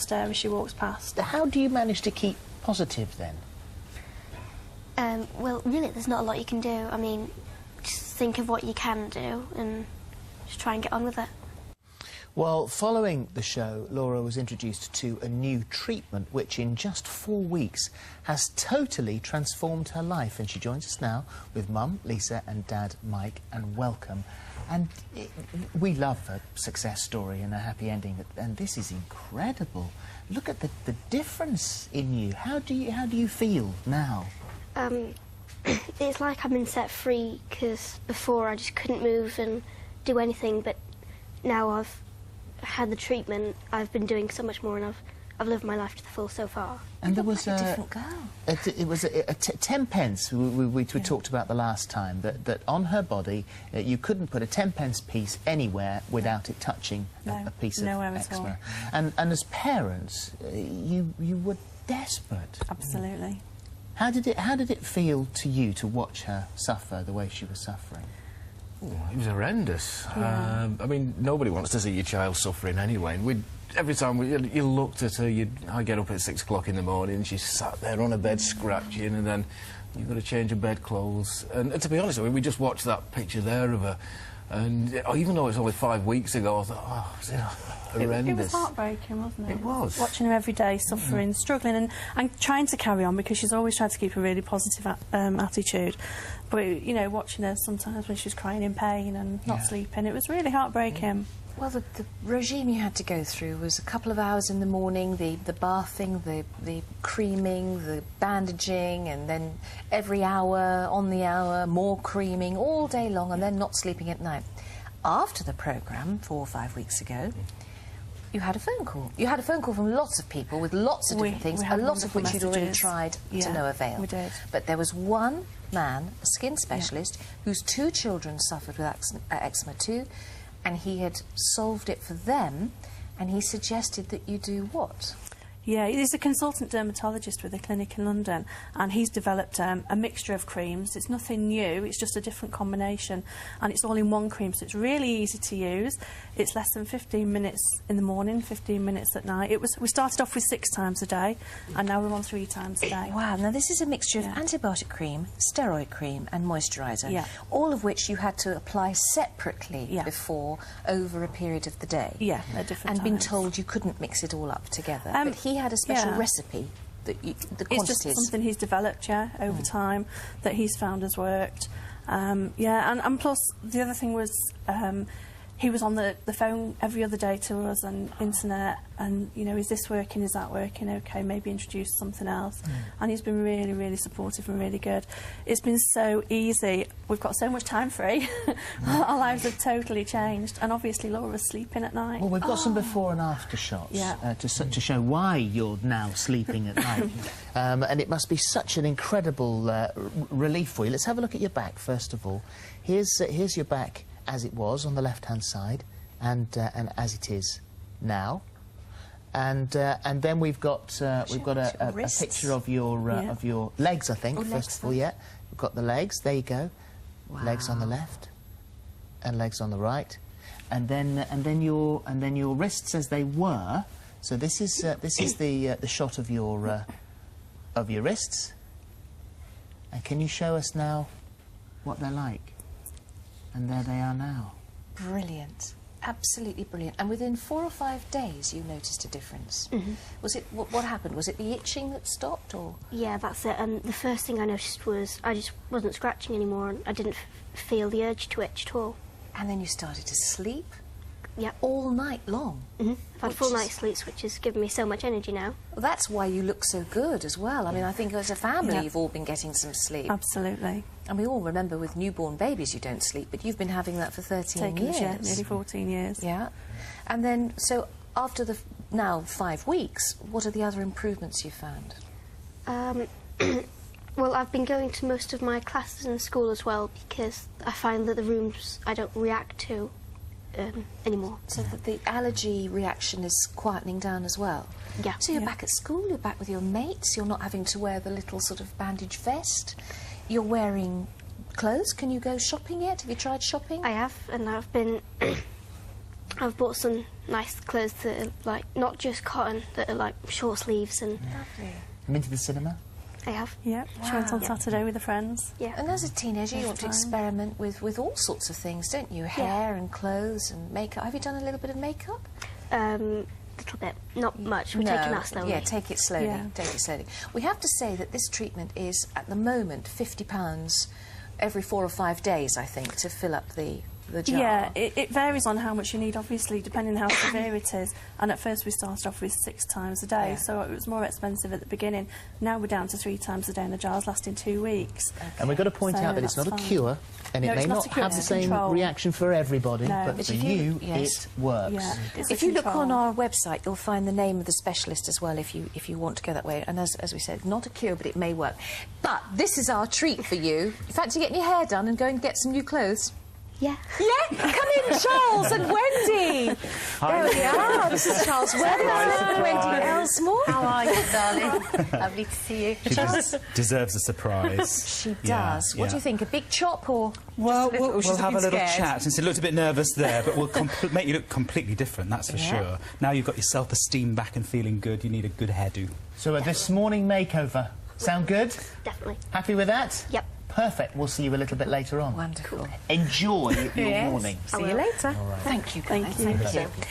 stare as she walks past. How do you manage to keep positive then? Well, really, there's not a lot you can do. I mean, just think of what you can do and just try and get on with it. Well, following the show, Laura was introduced to a new treatment which in just 4 weeks has totally transformed her life. And she joins us now with Mum, Lisa, and Dad, Mike, and welcome. And we love a success story and a happy ending, and this is incredible. Look at the difference in you. How do you feel now? It's like I've been set free, because before I just couldn't move and do anything, but now I've had the treatment, I've been doing so much more, and I've lived my life to the full so far. And there was a different girl. It was 10 pence we talked about the last time, that on her body you couldn't put a 10 pence piece anywhere without it touching a piece of eczema. And as parents, you were desperate. Absolutely. How did it feel to you to watch her suffer the way she was suffering? Ooh, it was horrendous. Yeah. I mean, nobody wants to see your child suffering anyway. And every time you looked at her, I'd get up at 6 o'clock in the morning, she sat there on her bed scratching, and then you've got to change her bedclothes. And to be honest with you, we just watched that picture there of her, and even though it's only 5 weeks ago, I thought, oh, it was horrendous. It was heartbreaking, wasn't it? It was. Watching her every day, suffering, struggling, and trying to carry on, because she's always tried to keep a really positive attitude. But, you know, watching her sometimes when she was crying in pain and not sleeping, it was really heartbreaking. Well, the regime you had to go through was a couple of hours in the morning, the bathing, the creaming, the bandaging, and then every hour, on the hour, more creaming, all day long, and then not sleeping at night. After the programme, 4 or 5 weeks ago, you had a phone call. You had a phone call from lots of people with lots of different things, a lot of which you'd already tried to no avail. We did. But there was one man, a skin specialist, whose 2 children suffered with eczema too, and he had solved it for them, and he suggested that you do what? Yeah, he's a consultant dermatologist with a clinic in London, and he's developed a mixture of creams. It's nothing new, it's just a different combination, and it's all in one cream, so it's really easy to use. It's less than 15 minutes in the morning, 15 minutes at night. We started off with 6 times a day, and now we're on 3 times a day. Wow, now this is a mixture of antibiotic cream, steroid cream and moisturiser, all of which you had to apply separately before, over a period of the day. Yeah, at different and been times. told you couldn't mix it all up together. But he had a special recipe that the quantities... It's just something he's developed, over time, that he's found has worked. And plus, the other thing was, he was on the phone every other day to us, and internet, and, you know, is this working, is that working, OK, maybe introduce something else. And he's been really, really supportive and really good. It's been so easy. We've got so much time free. Our lives have totally changed. And obviously Laura's sleeping at night. Well, we've got some before and after shots to show why you're now sleeping at night. And it must be such an incredible relief for you. Let's have a look at your back, first of all. Here's your back as it was on the left-hand side, and as it is now. And then we've got a picture of your legs, I think. First of all, we've got the legs. There you go. Wow. Legs on the left, and legs on the right, and then your wrists as they were. So this is the shot of your wrists. And can you show us now what they're like? And there they are now. Brilliant. Absolutely brilliant. And within 4 or 5 days, you noticed a difference. Was it what happened? Was it the itching that stopped, or? Yeah, that's it. And the first thing I noticed was I just wasn't scratching anymore, and I didn't feel the urge to itch at all. And then you started to sleep. Yep. All night long. I've had full night's sleeps, which has given me so much energy now. Well, that's why you look so good as well. I mean, I think as a family you've all been getting some sleep. Absolutely. And we all remember with newborn babies you don't sleep, but you've been having that for 13 years. Yeah, nearly 14 years. Yeah. And then, so after the now 5 weeks, what are the other improvements you've found? Well, I've been going to most of my classes in school as well, because I find that the rooms I don't react to anymore. So that the allergy reaction is quietening down as well? Yeah. So you're back at school, you're back with your mates, you're not having to wear the little sort of bandage vest, you're wearing clothes. Can you go shopping yet? Have you tried shopping? I have, and I've been I've bought some nice clothes that are like not just cotton, that are like short sleeves, and Lovely. Been to the cinema? I have. Yep, she went on Saturday with her friends. Yeah. And as a teenager, you want to experiment with all sorts of things, don't you? Hair and clothes and makeup. Have you done a little bit of makeup? Little bit, not much. We're taking that slowly. Yeah, take it slowly. Yeah. Take it slowly. We have to say that this treatment is, at the moment, £50 every 4 or 5 days, I think, to fill up the jar. Yeah, it varies on how much you need, obviously, depending on how severe it is. And at first we started off with 6 times a day, so it was more expensive at the beginning. Now we're down to 3 times a day, and the jar's lasting 2 weeks. Okay. And we've got to point out that it's not a cure, and it may not have the same reaction for everybody, but for you, it works. Yeah, if you look on our website, you'll find the name of the specialist as well, if you want to go that way. And as we said, not a cure, but it may work. But this is our treat for you. In fact, you're getting your hair done and going to get some new clothes. Yeah. Yeah, come in, Charles and Wendy. There we are. This is Charles Weatherford and Wendy Elsmore. How are you, darling? Lovely to see you. She deserves a surprise. She does. What do you think? A big chop or? Well, just a little, we'll have a little scared? chat. Since it looked a bit nervous there, but we'll make you look completely different, that's for sure. Now you've got your self-esteem back and feeling good, you need a good hairdo. So this morning makeover, sound good? Definitely. Happy with that? Yep. Perfect. We'll see you a little bit later on. Wonderful. Enjoy your morning. See you later. All right. Thank you, guys. Thank you. Thank you.